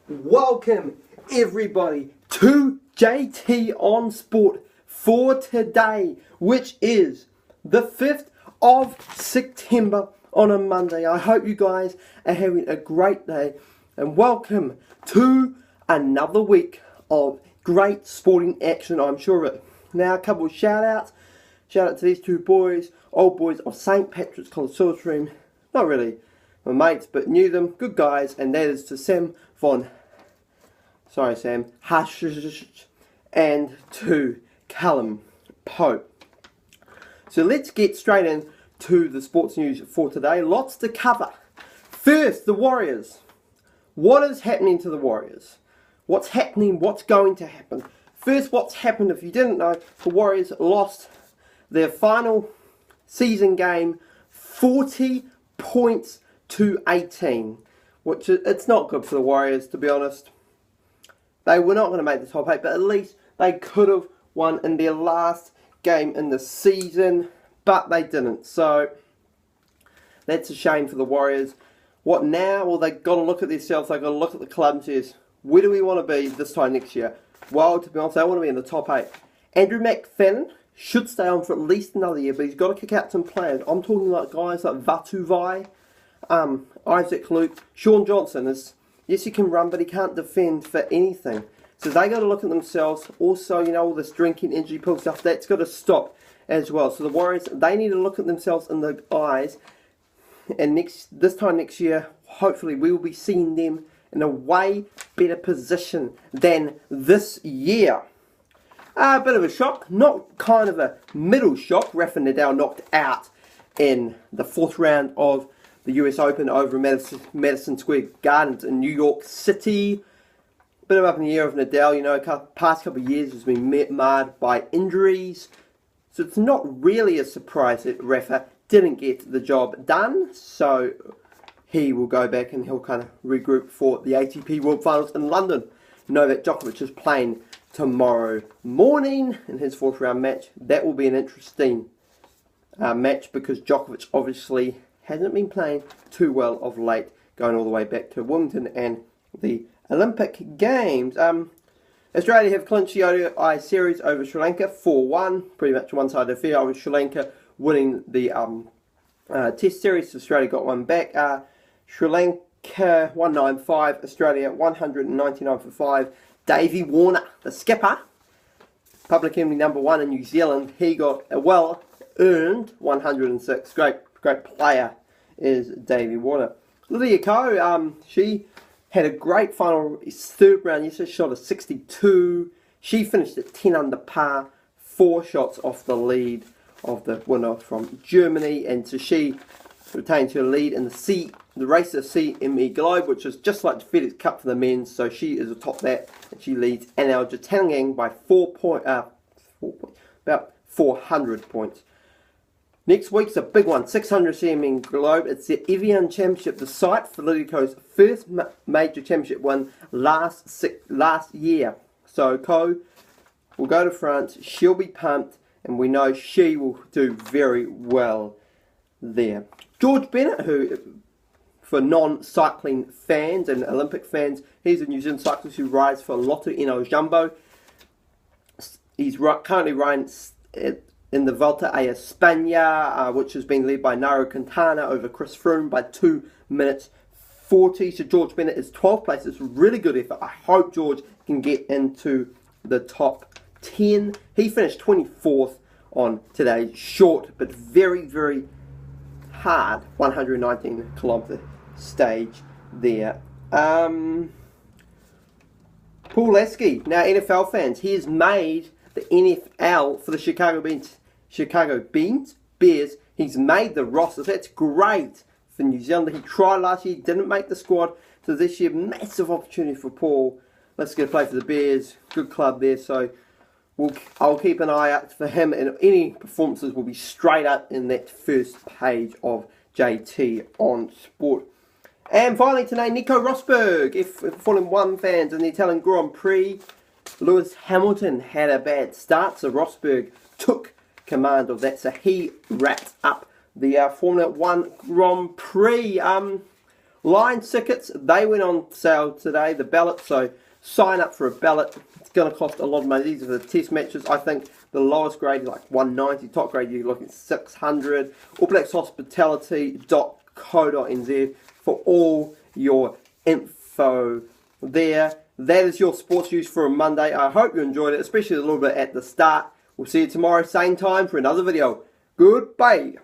Welcome everybody to JT on Sport for today, which is the 5th of September on a Monday. I hope you guys are having a great day and welcome to another week of great sporting action, I'm sure of it. Now a couple of shout outs. Shout out to these two boys, old boys of St. Patrick's Conservatorium. Not really my mates, but knew them, good guys, and that is to Sam Hush and to Callum Pope. So let's get straight into the sports news for today. Lots to cover. First, the Warriors. What is happening to the Warriors? What's happening? What's going to happen? First, what's happened, if you didn't know, the Warriors lost their final season game 40 points to 18, which it's not good for the Warriors, to be honest. They were not going to make the top 8, but at least they could have won in their last game in the season, but they didn't. So that's a shame for the Warriors. What now? Well, they've got to look at themselves. They've got to look at the club and say, where do we want to be this time next year? Well, to be honest, they want to be in the top 8. Andrew McFadden should stay on for at least another year, but he's got to kick out some players. I'm talking like guys like Vatuvai, Isaac Luke, Sean Johnson. Yes, he can run, but he can't defend for anything. So they got to look at themselves. Also, you know, all this drinking, injury pill stuff, that's got to stop as well. So the Warriors, they need to look at themselves in the eyes. And this time next year, hopefully we will be seeing them in a way better position than this year. A bit of a shock, not kind of a middle shock. Rafa Nadal knocked out in the 4th round of the US Open over Madison Square Gardens in New York City. Bit of up in the air of Nadal, you know, past couple of years has been marred by injuries. So it's not really a surprise that Rafa didn't get the job done. So he will go back and he'll kind of regroup for the ATP World Finals in London. Novak Djokovic is playing tomorrow morning in his 4th round match. That will be an interesting match because Djokovic obviously hasn't been playing too well of late, going all the way back to Wimbledon and the Olympic Games. Australia have clinched the ODI series over Sri Lanka 4-1, pretty much a one-sided affair, with Sri Lanka winning the Test series. Australia got one back. Sri Lanka 195, Australia 199 for 5. Davey Warner, the skipper, public enemy number 1 in New Zealand, he got a well-earned 106. Great player is Davey Warner. Lydia Ko, she had a great final 3rd round yesterday, shot a 62. She finished at 10 under par, 4 shots off the lead of the winner from Germany, and so she retains her lead in the race of CME Globe, which is just like the FedEx Cup for the men. So she is atop that, and she leads Anil Jattangang by 4 points, about 400 points. Next week's a big one, 600 CME Globe. It's the Evian Championship, the site for Lydia Ko's first major championship win last year. So Ko will go to France. She'll be pumped, and we know she will do very well there. George Bennett, who, for non-cycling fans and Olympic fans, he's a New Zealand cyclist who rides for Lotto Eno Jumbo. He's currently riding in the Volta a España, which has been led by Nairo Quintana over Chris Froome by 2 minutes 40. So George Bennett is 12th place. It's a really good effort. I hope George can get into the top 10. He finished 24th on today's short but very, very hard 119 kilometre stage there. Paul Lasky, now NFL fans, he has made the NFL for the Chicago Bears. He's made the roster. That's great for New Zealand. He tried last year, didn't make the squad. So this year, massive opportunity for Paul. Let's get to play for the Bears. Good club there. So I'll keep an eye out for him, and any performances will be straight up in that first page of JT on Sport. And finally today, Nico Rosberg, Formula 1 fans, in the Italian Grand Prix, Lewis Hamilton had a bad start, so Rosberg took command of that, so he wrapped up the Formula 1 Grand Prix. Line tickets, they went on sale today, the ballot, so sign up for a ballot. It's going to cost a lot of money. These are the test matches. I think the lowest grade is like 190, top grade you're looking at 600. allblackshospitality.co.nz for all your info there. That is your sports news for a Monday. I hope you enjoyed it, especially a little bit at the start. We'll see you tomorrow, same time, for another video. Goodbye.